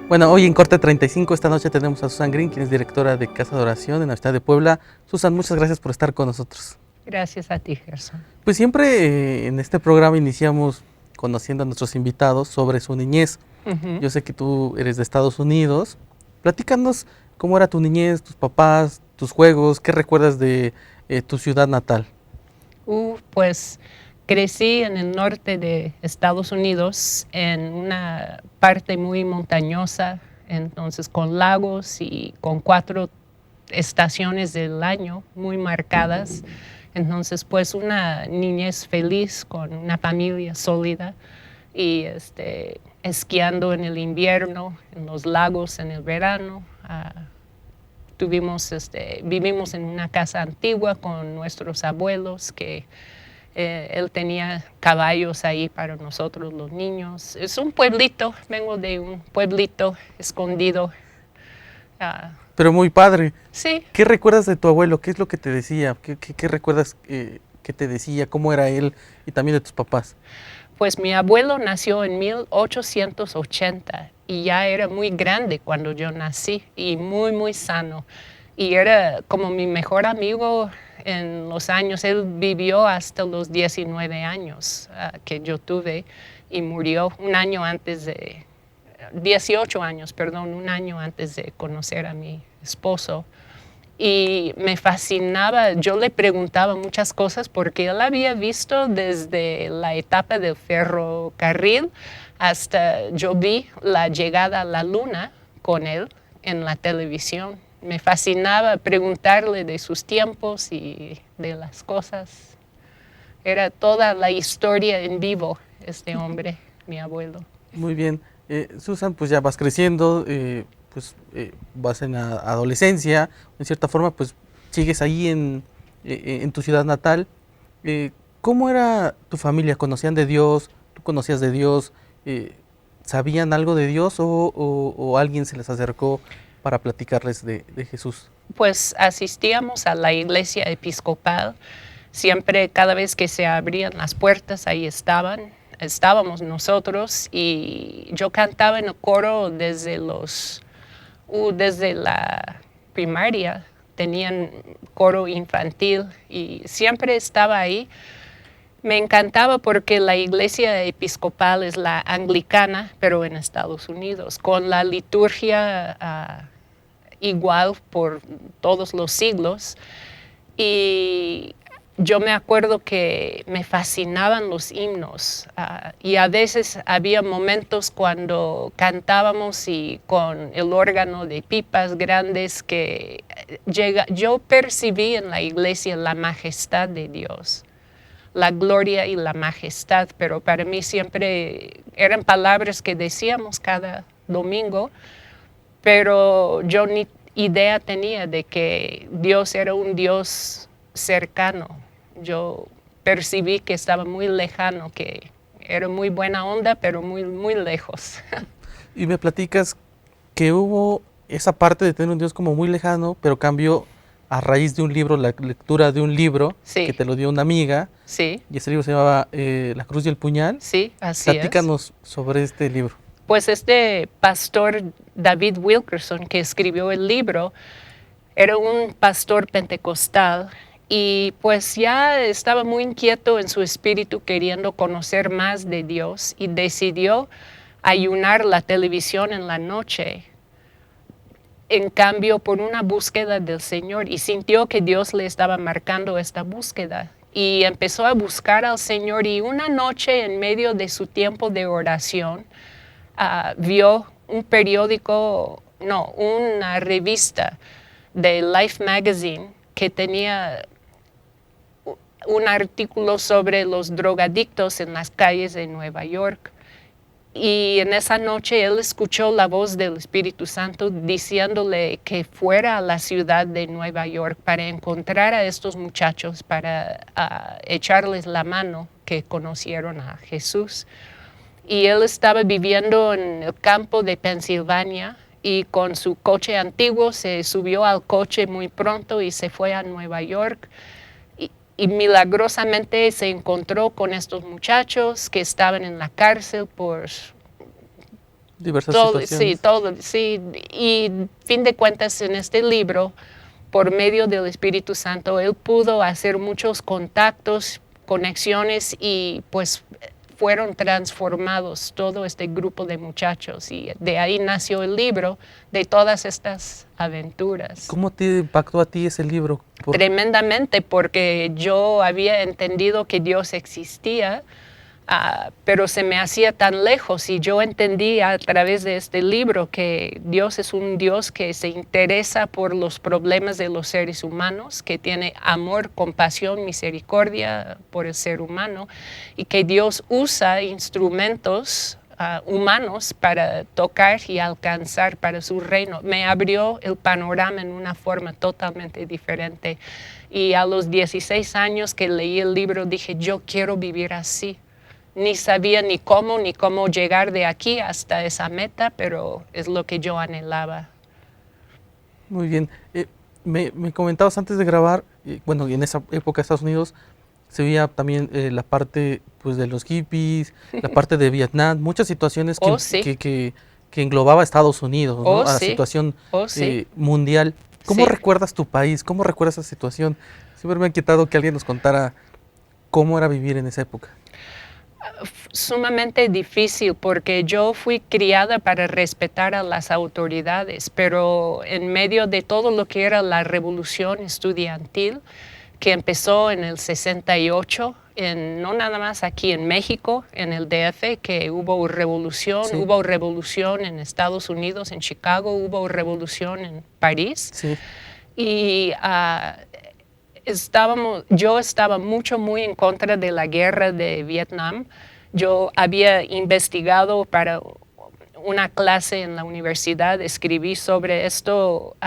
Bueno, hoy en Corte 35, esta noche tenemos a Susan Green, quien es directora de Casa de Oración en la ciudad de Puebla. Susan, muchas gracias por estar con nosotros. Gracias a ti, Gerson. Pues siempre en este programa iniciamos conociendo a nuestros invitados sobre su niñez. Yo sé que tú eres de Estados Unidos. Platícanos cómo era tu niñez, tus papás, tus juegos, qué recuerdas de tu ciudad natal. Pues crecí en el norte de Estados Unidos, en una parte muy montañosa, entonces con lagos y con 4 estaciones del año muy marcadas. Entonces, pues una niñez feliz con una familia sólida y esquiando en el invierno, en los lagos en el verano. Vivimos en una casa antigua con nuestros abuelos que él tenía caballos ahí para nosotros los niños. Es un pueblito, vengo de un pueblito escondido. Pero muy padre. Sí. ¿Qué recuerdas de tu abuelo? ¿Qué es lo que te decía? ¿Qué recuerdas que te decía? ¿Cómo era él? Y también de tus papás. Pues mi abuelo nació en 1880 y ya era muy grande cuando yo nací y muy, muy sano. Y era como mi mejor amigo en los años. Él vivió hasta los 19 años que yo tuve y murió 18 años, perdón, un año antes de conocer a mi esposo. Y me fascinaba, yo le preguntaba muchas cosas porque él había visto desde la etapa del ferrocarril hasta yo vi la llegada a la luna con él en la televisión. Me fascinaba preguntarle de sus tiempos y de las cosas. Era toda la historia en vivo, este hombre, mi abuelo. Muy bien. Susan, pues ya vas creciendo, vas en la adolescencia, en cierta forma, pues sigues ahí en tu ciudad natal. ¿Cómo era tu familia? ¿Conocían de Dios? ¿Tú conocías de Dios? ¿Sabían algo de Dios o alguien se les acercó para platicarles de Jesús? Pues asistíamos a la iglesia episcopal. Siempre, cada vez que se abrían las puertas, ahí estábamos nosotros y yo cantaba en el coro desde la primaria. Tenían coro infantil y siempre estaba ahí. Me encantaba porque la iglesia episcopal es la anglicana, pero en Estados Unidos, con la liturgia igual por todos los siglos. Y yo me acuerdo que me fascinaban los himnos y a veces había momentos cuando cantábamos y con el órgano de pipas grandes que yo percibí en la iglesia la majestad de Dios, la gloria y la majestad, pero para mí siempre eran palabras que decíamos cada domingo, pero yo ni idea tenía de que Dios era un Dios cercano. Yo percibí que estaba muy lejano, que era muy buena onda, pero muy, muy lejos. Y me platicas que hubo esa parte de tener un Dios como muy lejano, pero cambió a raíz de un libro, la lectura de un libro Sí. que te lo dio una amiga. Sí. Y ese libro se llamaba La Cruz y el Puñal. Sí, así es. Platícanos sobre este libro. Pues este pastor David Wilkerson, que escribió el libro, era un pastor pentecostal y pues ya estaba muy inquieto en su espíritu queriendo conocer más de Dios y decidió ayunar la televisión en la noche en cambio por una búsqueda del Señor y sintió que Dios le estaba marcando esta búsqueda y empezó a buscar al Señor y una noche en medio de su tiempo de oración vio un periódico, no, una revista de Life Magazine que tenía un artículo sobre los drogadictos en las calles de Nueva York. Y en esa noche él escuchó la voz del Espíritu Santo diciéndole que fuera a la ciudad de Nueva York para encontrar a estos muchachos, para echarles la mano que conocieron a Jesús. Y él estaba viviendo en el campo de Pensilvania y con su coche antiguo se subió al coche muy pronto y se fue a Nueva York. Y milagrosamente se encontró con estos muchachos que estaban en la cárcel por diversas todo, situaciones. sí, todo, sí. Y fin de cuentas, en este libro, por medio del Espíritu Santo, él pudo hacer muchos contactos, conexiones y pues fueron transformados todo este grupo de muchachos y de ahí nació el libro de todas estas aventuras. ¿Cómo te impactó a ti ese libro? Tremendamente, porque yo había entendido que Dios existía, pero se me hacía tan lejos y yo entendí a través de este libro que Dios es un Dios que se interesa por los problemas de los seres humanos, que tiene amor, compasión, misericordia por el ser humano y que Dios usa instrumentos humanos para tocar y alcanzar para su reino. Me abrió el panorama en una forma totalmente diferente y a los 16 años que leí el libro dije, yo quiero vivir así. Ni sabía ni cómo llegar de aquí hasta esa meta, pero es lo que yo anhelaba. Muy bien. Me comentabas antes de grabar, bueno, en esa época Estados Unidos se veía también la parte pues, de los hippies, la parte de Vietnam, muchas situaciones que, Sí. que englobaba a Estados Unidos, ¿no? A la Sí. situación Sí. mundial. ¿Cómo Sí. recuerdas tu país? ¿Cómo recuerdas esa situación? Siempre me ha inquietado que alguien nos contara cómo era vivir en esa época. Sumamente difícil porque yo fui criada para respetar a las autoridades, pero en medio de todo lo que era la revolución estudiantil que empezó en el 68, no nada más aquí en México, en el DF, que hubo revolución, Sí. hubo revolución en Estados Unidos, en Chicago, hubo revolución en París. Sí. Y yo estaba muy en contra de la guerra de Vietnam. Yo había investigado para una clase en la universidad, escribí sobre esto.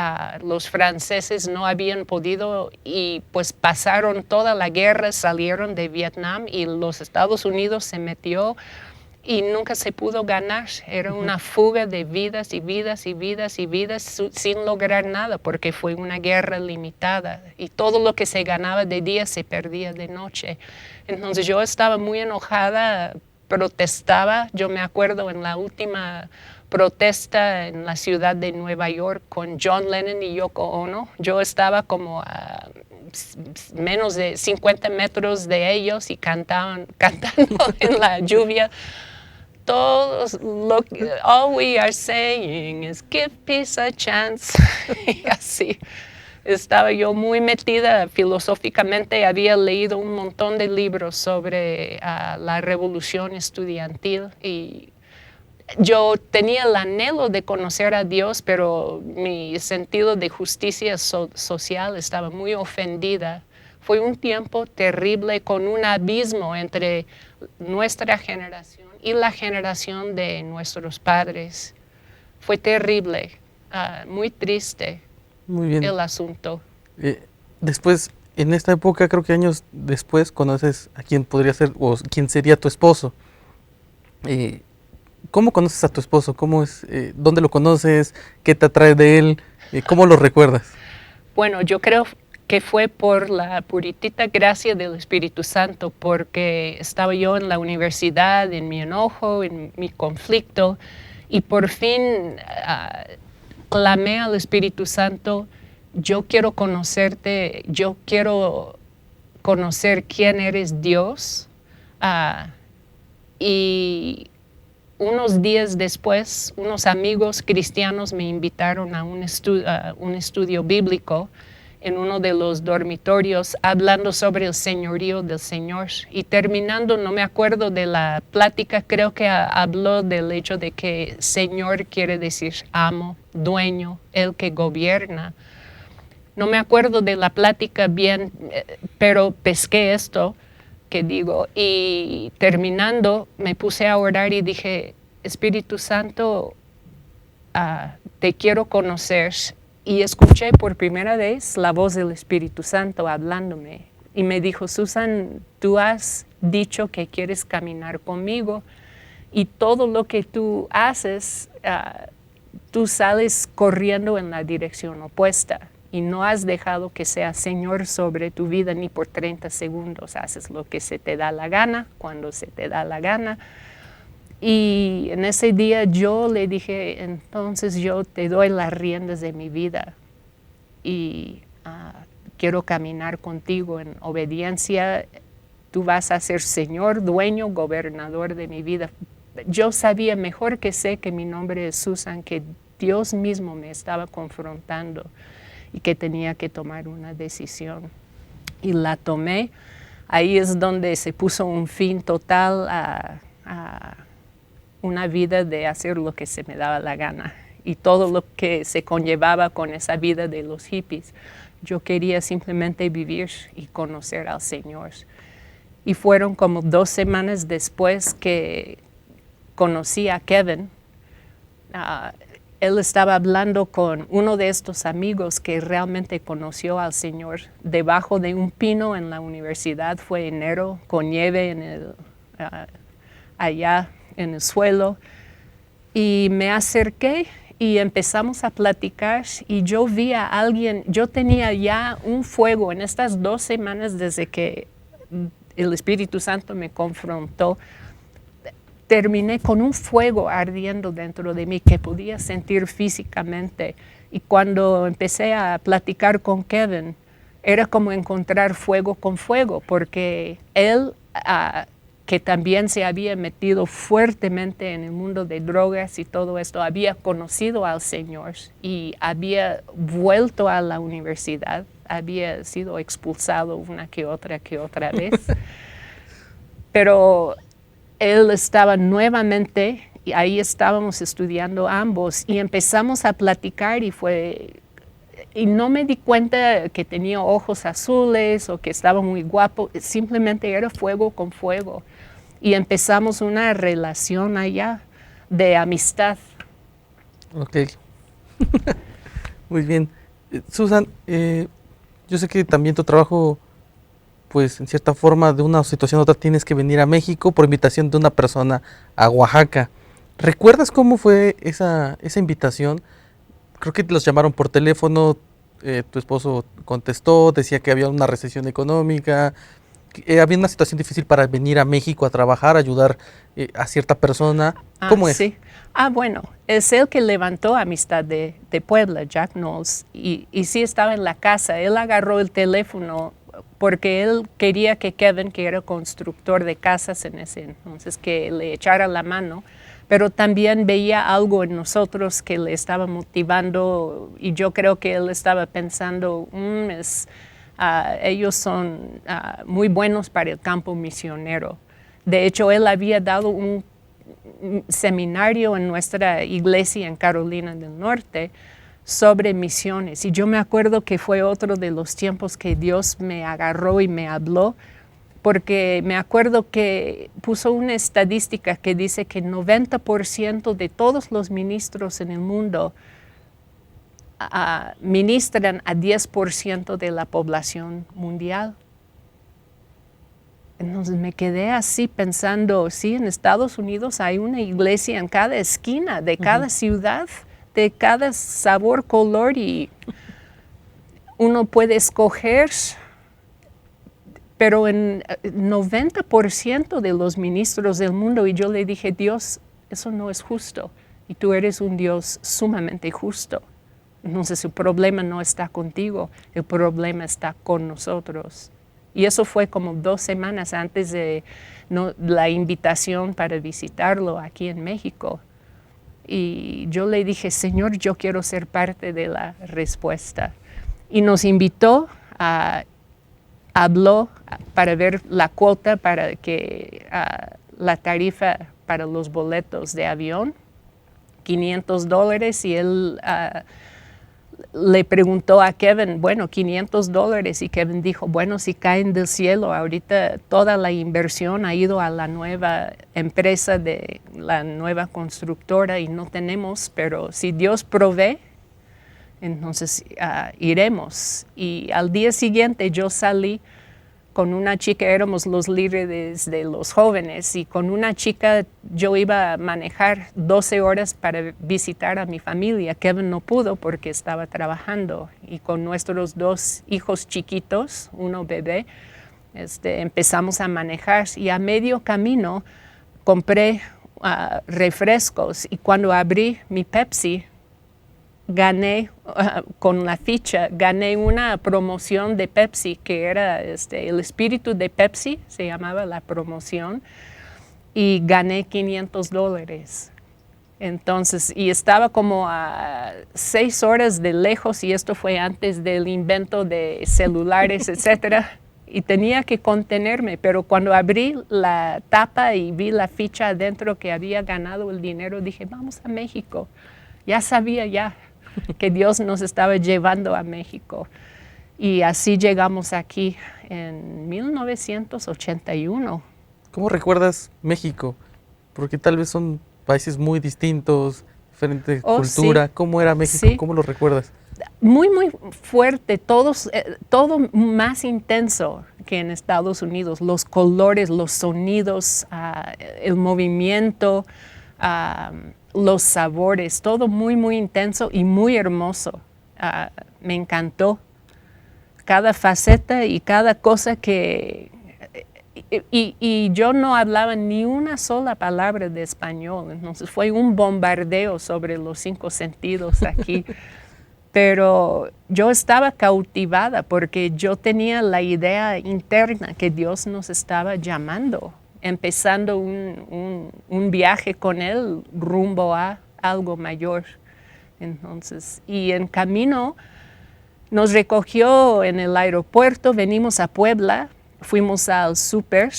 Los franceses no habían podido y pues pasaron toda la guerra, salieron de Vietnam y los Estados Unidos se metió y nunca se pudo ganar. Era una fuga de vidas y vidas y vidas y vidas sin lograr nada porque fue una guerra limitada y todo lo que se ganaba de día se perdía de noche. Entonces yo estaba muy enojada, protestaba. Yo me acuerdo en la última protesta en la ciudad de Nueva York con John Lennon y Yoko Ono, yo estaba como a menos de 50 metros de ellos y cantando en la lluvia. Todos, all we are saying is give peace a chance. Y así. Estaba yo muy metida filosóficamente, había leído un montón de libros sobre la revolución estudiantil y yo tenía el anhelo de conocer a Dios, pero mi sentido de justicia social estaba muy ofendida. Fue un tiempo terrible con un abismo entre nuestra generación y la generación de nuestros padres. Fue terrible, muy triste. Muy bien. El asunto. Después, en esta época, creo que años después, conoces a quien podría ser o quién sería tu esposo. ¿Cómo conoces a tu esposo? ¿Cómo es, ¿dónde lo conoces? ¿Qué te atrae de él? ¿Cómo lo recuerdas? Bueno, yo creo que fue por la puritita gracia del Espíritu Santo, porque estaba yo en la universidad, en mi enojo, en mi conflicto, y por fin clamé al Espíritu Santo, yo quiero conocerte, yo quiero conocer quién eres Dios. Y unos días después, unos amigos cristianos me invitaron a un estudio bíblico en uno de los dormitorios, hablando sobre el señorío del Señor. Y terminando, no me acuerdo de la plática, creo que habló del hecho de que Señor quiere decir amo, dueño, el que gobierna. No me acuerdo de la plática bien, pero pesqué esto que digo. Y terminando, me puse a orar y dije, Espíritu Santo, te quiero conocer. Y escuché por primera vez la voz del Espíritu Santo hablándome. Y me dijo, Susan, tú has dicho que quieres caminar conmigo y todo lo que tú haces, tú sales corriendo en la dirección opuesta y no has dejado que sea Señor sobre tu vida ni por 30 segundos. Haces lo que se te da la gana, cuando se te da la gana. Y en ese día yo le dije, entonces yo te doy las riendas de mi vida y quiero caminar contigo en obediencia. Tú vas a ser Señor, dueño, gobernador de mi vida. Yo sabía mejor que sé que mi nombre es Susan, que Dios mismo me estaba confrontando y que tenía que tomar una decisión. Y la tomé. Ahí es donde se puso un fin total a una vida de hacer lo que se me daba la gana y todo lo que se conllevaba con esa vida de los hippies. Yo quería simplemente vivir y conocer al Señor. Y fueron como 2 semanas después que conocí a Kevin. Él estaba hablando con uno de estos amigos que realmente conoció al Señor debajo de un pino en la universidad. Fue enero con nieve allá en el suelo. Y me acerqué y empezamos a platicar y yo vi a alguien, yo tenía ya un fuego en estas 2 semanas desde que el Espíritu Santo me confrontó. Terminé con un fuego ardiendo dentro de mí que podía sentir físicamente. Y cuando empecé a platicar con Kevin, era como encontrar fuego con fuego, porque él, que también se había metido fuertemente en el mundo de drogas y todo esto, había conocido al Señor y había vuelto a la universidad, había sido expulsado una que otra vez. Pero él estaba nuevamente, y ahí estábamos estudiando ambos, y empezamos a platicar y no me di cuenta que tenía ojos azules o que estaba muy guapo, simplemente era fuego con fuego. Y empezamos una relación allá de amistad. Ok. Muy bien. Susan, yo sé que también tu trabajo, pues en cierta forma, de una situación a otra, tienes que venir a México por invitación de una persona a Oaxaca. ¿Recuerdas cómo fue esa invitación? Creo que los llamaron por teléfono, tu esposo contestó, decía que había una recesión económica, que, había una situación difícil para venir a México a trabajar, a ayudar a cierta persona. ¿Cómo es? Sí. Bueno, es él que levantó Amistad de Puebla, Jack Knowles, y sí estaba en la casa. Él agarró el teléfono porque él quería que Kevin, que era constructor de casas en ese entonces, que le echara la mano, pero también veía algo en nosotros que le estaba motivando, y yo creo que él estaba pensando, ellos son muy buenos para el campo misionero. De hecho, él había dado un seminario en nuestra iglesia en Carolina del Norte sobre misiones. Y yo me acuerdo que fue otro de los tiempos que Dios me agarró y me habló, porque me acuerdo que puso una estadística que dice que 90% de todos los ministros en el mundo ministran a 10% de la población mundial. Entonces me quedé así pensando, sí, en Estados Unidos hay una iglesia en cada esquina de cada ciudad, de cada sabor, color, y uno puede escoger, pero en 90% de los ministros del mundo, y yo le dije, Dios, eso no es justo, y tú eres un Dios sumamente justo. Entonces el problema no está contigo, el problema está con nosotros. Y eso fue como 2 semanas antes de la invitación para visitarlo aquí en México. Y yo le dije, Señor, yo quiero ser parte de la respuesta. Y nos invitó, habló para ver la cuota para que la tarifa para los boletos de avión, $500, y él le preguntó a Kevin, bueno, $500, y Kevin dijo, bueno, si caen del cielo, ahorita toda la inversión ha ido a la nueva empresa de la nueva constructora y no tenemos, pero si Dios provee, entonces iremos. Y al día siguiente yo salí con una chica, éramos los líderes de los jóvenes, y con una chica yo iba a manejar 12 horas para visitar a mi familia. Kevin no pudo porque estaba trabajando, y con nuestros 2 hijos chiquitos, uno bebé, empezamos a manejar, y a medio camino compré refrescos y cuando abrí mi Pepsi, gané, con la ficha, gané una promoción de Pepsi que era el espíritu de Pepsi, se llamaba la promoción, y gané $500. Entonces, y estaba como a 6 horas de lejos y esto fue antes del invento de celulares, etcétera. Y tenía que contenerme, pero cuando abrí la tapa y vi la ficha adentro que había ganado el dinero, dije, vamos a México. Ya sabía que Dios nos estaba llevando a México. Y así llegamos aquí en 1981. ¿Cómo recuerdas México? Porque tal vez son países muy distintos, diferente cultura. Sí. ¿Cómo era México? Sí. ¿Cómo lo recuerdas? Muy, muy fuerte, todo más intenso que en Estados Unidos. Los colores, los sonidos, el movimiento, los sabores, todo muy, muy intenso y muy hermoso. Me encantó cada faceta y cada cosa que... Y yo no hablaba ni una sola palabra de español, entonces fue un bombardeo sobre los 5 sentidos aquí. Pero yo estaba cautivada porque yo tenía la idea interna que Dios nos estaba llamando, empezando un viaje con Él rumbo a algo mayor. Entonces, y en camino nos recogió en el aeropuerto, venimos a Puebla, fuimos al súper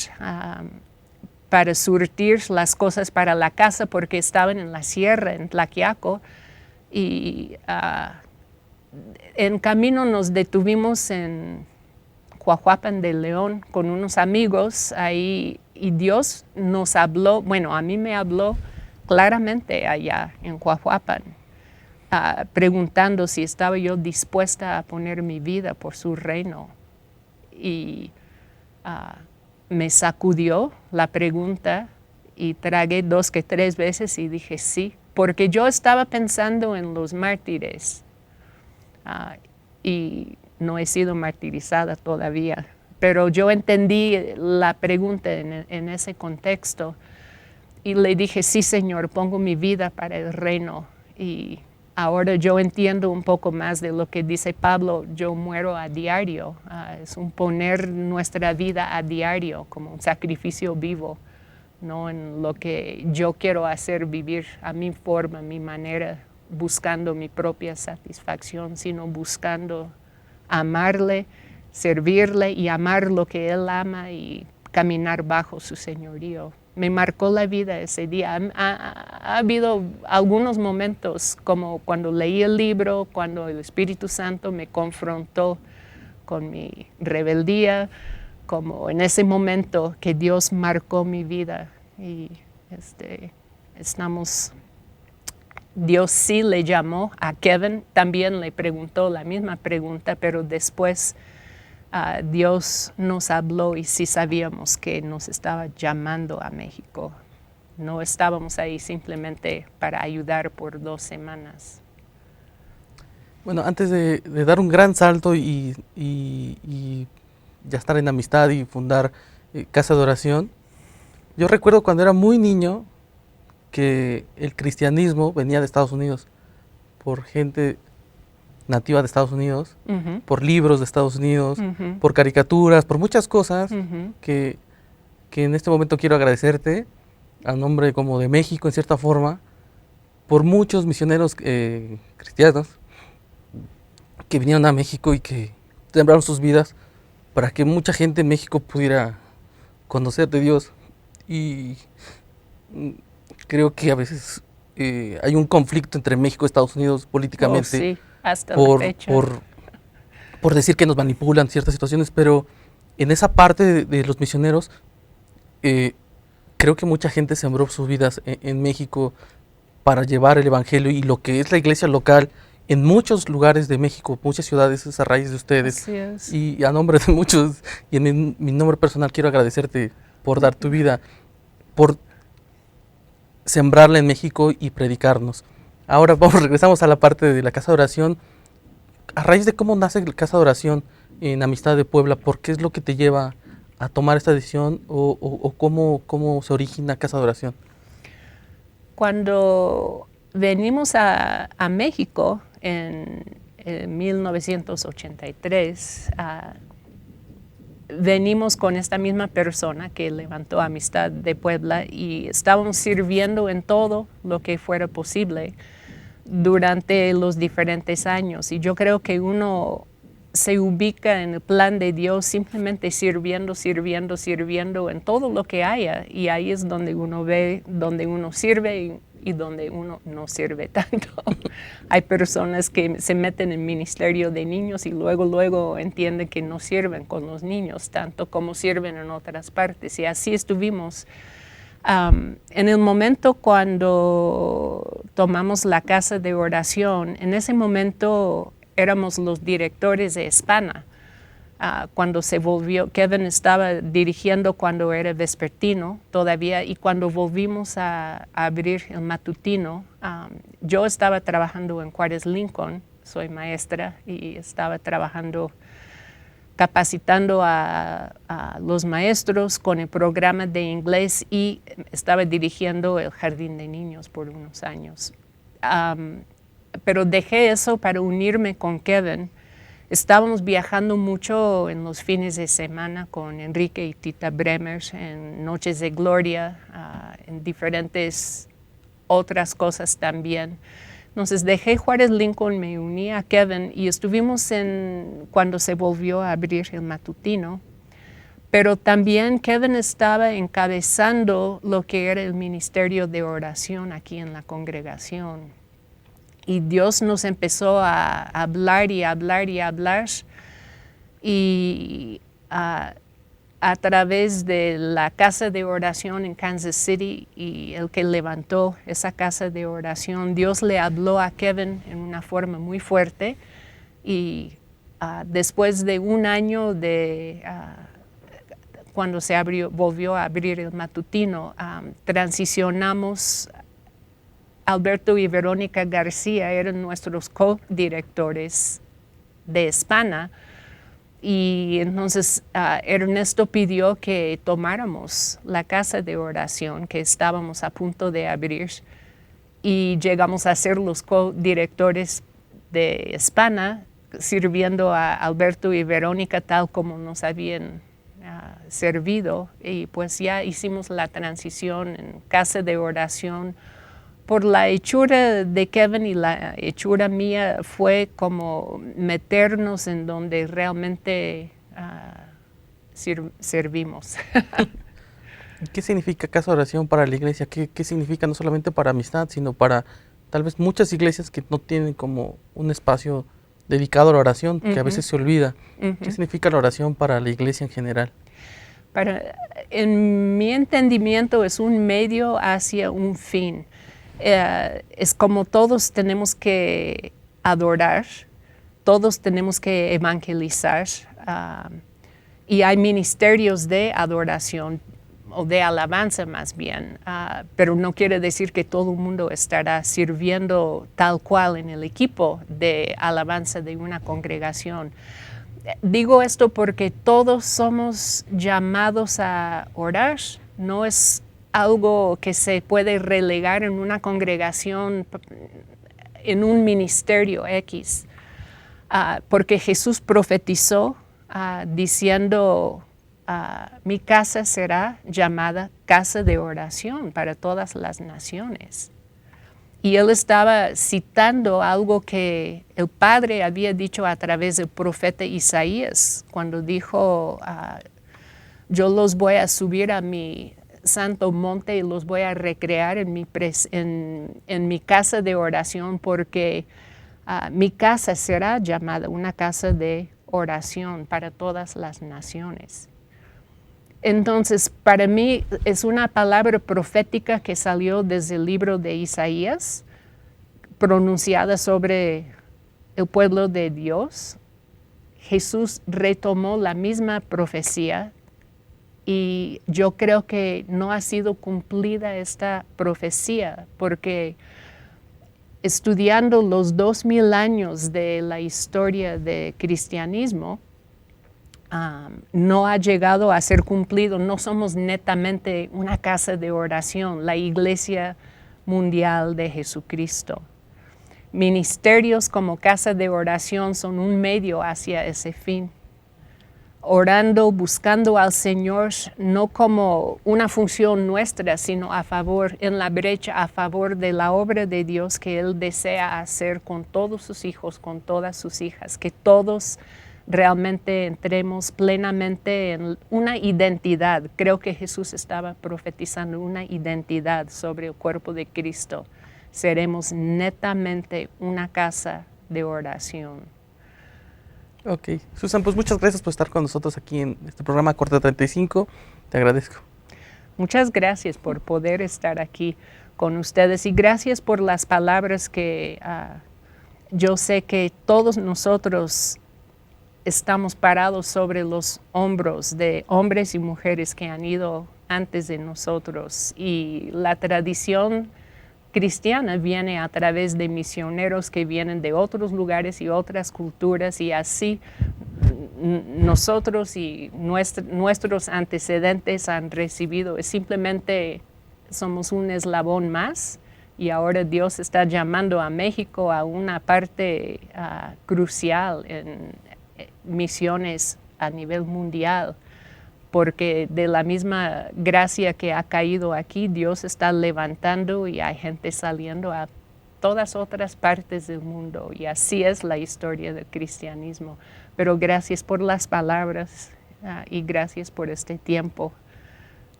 para surtir las cosas para la casa porque estaban en la sierra, en Tlaquiaco, y en camino nos detuvimos en Coahuapan de León con unos amigos ahí y Dios nos habló, bueno, a mí me habló claramente allá en Coahuapan, preguntando si estaba yo dispuesta a poner mi vida por su reino. Y me sacudió la pregunta y tragué 2 que 3 veces y dije sí, porque yo estaba pensando en los mártires. Y no he sido martirizada todavía, pero yo entendí la pregunta en ese contexto y le dije, sí, Señor, pongo mi vida para el reino. Y ahora yo entiendo un poco más de lo que dice Pablo, yo muero a diario, es un poner nuestra vida a diario como un sacrificio vivo, no en lo que yo quiero hacer, vivir a mi forma, a mi manera, buscando mi propia satisfacción, sino buscando amarle, servirle y amar lo que Él ama y caminar bajo su señorío. Me marcó la vida ese día. Ha habido algunos momentos, como cuando leí el libro, cuando el Espíritu Santo me confrontó con mi rebeldía, como en ese momento que Dios marcó mi vida. Y Dios sí le llamó a Kevin, también le preguntó la misma pregunta, pero después Dios nos habló y sí sabíamos que nos estaba llamando a México. No estábamos ahí simplemente para ayudar por 2 semanas. Bueno, antes de dar un gran salto y ya estar en amistad y fundar Casa de Oración, yo recuerdo cuando era muy niño que el cristianismo venía de Estados Unidos, por gente nativa de Estados Unidos, por libros de Estados Unidos, por caricaturas, por muchas cosas que en este momento quiero agradecerte a nombre como de México en cierta forma, por muchos misioneros cristianos que vinieron a México y que sembraron sus vidas para que mucha gente en México pudiera conocer de Dios. Y creo que a veces hay un conflicto entre México y Estados Unidos políticamente. Sí, hasta la fecha. Por decir que nos manipulan ciertas situaciones, pero en esa parte de los misioneros, creo que mucha gente sembró sus vidas en México para llevar el evangelio y lo que es la iglesia local en muchos lugares de México, muchas ciudades, es a raíz de ustedes. Así es. Y a nombre de muchos, y en mi nombre personal, quiero agradecerte por dar tu vida, por sembrarla en México y predicarnos. Ahora regresamos a la parte de la Casa de Oración. A raíz de cómo nace la Casa de Oración en Amistad de Puebla, ¿por qué es lo que te lleva a tomar esta decisión o cómo se origina Casa de Oración? cuando venimos a México en 1983, venimos con esta misma persona que levantó Amistad de Puebla y estábamos sirviendo en todo lo que fuera posible durante los diferentes años. Y yo creo que uno se ubica en el plan de Dios simplemente sirviendo en todo lo que haya. Y ahí es donde uno ve, donde uno sirve y donde uno no sirve tanto. Hay personas que se meten en ministerio de niños y luego entienden que no sirven con los niños tanto como sirven en otras partes. Y así estuvimos. En el momento cuando tomamos la casa de oración, en ese momento éramos los directores de Hispana. Cuando se volvió, Kevin estaba dirigiendo cuando era vespertino todavía, y cuando volvimos a abrir el matutino, yo estaba trabajando en Juárez Lincoln, soy maestra, y estaba trabajando capacitando a los maestros con el programa de inglés, y estaba dirigiendo el jardín de niños por unos años. Pero dejé eso para unirme con Kevin. Estábamos viajando mucho en los fines de semana con Enrique y Tita Bremer, en Noches de Gloria, en diferentes otras cosas también. Entonces dejé Juárez Lincoln, me uní a Kevin y estuvimos cuando se volvió a abrir el matutino. Pero también Kevin estaba encabezando lo que era el ministerio de oración aquí en la congregación. Y Dios nos empezó a hablar y a través de la casa de oración en Kansas City, y el que levantó esa casa de oración, Dios le habló a Kevin en una forma muy fuerte. Y después de un año cuando volvió a abrir el matutino, transicionamos. Alberto y Verónica García eran nuestros co-directores de Hispana, y entonces Ernesto pidió que tomáramos la casa de oración que estábamos a punto de abrir, y llegamos a ser los co-directores de Hispana, sirviendo a Alberto y Verónica tal como nos habían servido, y pues ya hicimos la transición en casa de oración. Por la hechura de Kevin y la hechura mía fue como meternos en donde realmente servimos. ¿Qué significa casa de oración para la iglesia? ¿Qué significa no solamente para Amistad, sino para tal vez muchas iglesias que no tienen como un espacio dedicado a la oración, que a veces se olvida? ¿Qué significa la oración para la iglesia en general? En mi entendimiento es un medio hacia un fin. Es como todos tenemos que adorar, todos tenemos que evangelizar, y hay ministerios de adoración o de alabanza más bien, pero no quiere decir que todo el mundo estará sirviendo tal cual en el equipo de alabanza de una congregación. Digo esto porque todos somos llamados a orar, no es algo que se puede relegar en una congregación, en un ministerio X, porque Jesús profetizó diciendo, mi casa será llamada casa de oración para todas las naciones. Y él estaba citando algo que el Padre había dicho a través del profeta Isaías, cuando dijo, yo los voy a subir a mi santo monte y los voy a recrear en mi casa de oración, porque mi casa será llamada una casa de oración para todas las naciones. Entonces, para mí es una palabra profética que salió desde el libro de Isaías, pronunciada sobre el pueblo de Dios. Jesús retomó la misma profecía, y yo creo que no ha sido cumplida esta profecía, porque estudiando los 2000 años de la historia del cristianismo, no ha llegado a ser cumplido. No somos netamente una casa de oración. La iglesia mundial de Jesucristo. Ministerios como casa de oración son un medio hacia ese fin. Orando, buscando al Señor, no como una función nuestra, sino a favor, en la brecha, a favor de la obra de Dios que Él desea hacer con todos sus hijos, con todas sus hijas, que todos realmente entremos plenamente en una identidad. Creo que Jesús estaba profetizando una identidad sobre el cuerpo de Cristo. Seremos netamente una casa de oración. Ok, Susan, pues muchas gracias por estar con nosotros aquí en este programa Corte 35. Te agradezco. Muchas gracias por poder estar aquí con ustedes y gracias por las palabras que yo sé que todos nosotros estamos parados sobre los hombros de hombres y mujeres que han ido antes de nosotros, y la tradición cristiana viene a través de misioneros que vienen de otros lugares y otras culturas, y así nosotros y nuestros antecedentes han recibido. Simplemente somos un eslabón más, y ahora Dios está llamando a México a una parte crucial en misiones a nivel mundial, porque de la misma gracia que ha caído aquí, Dios está levantando y hay gente saliendo a todas otras partes del mundo, y así es la historia del cristianismo. Pero gracias por las palabras y gracias por este tiempo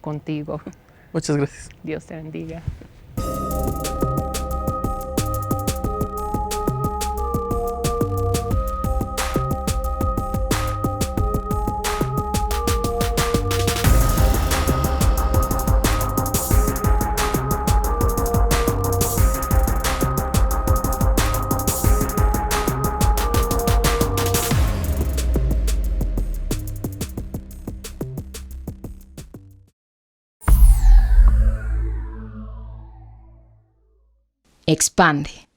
contigo. Muchas gracias. Dios te bendiga. Expande.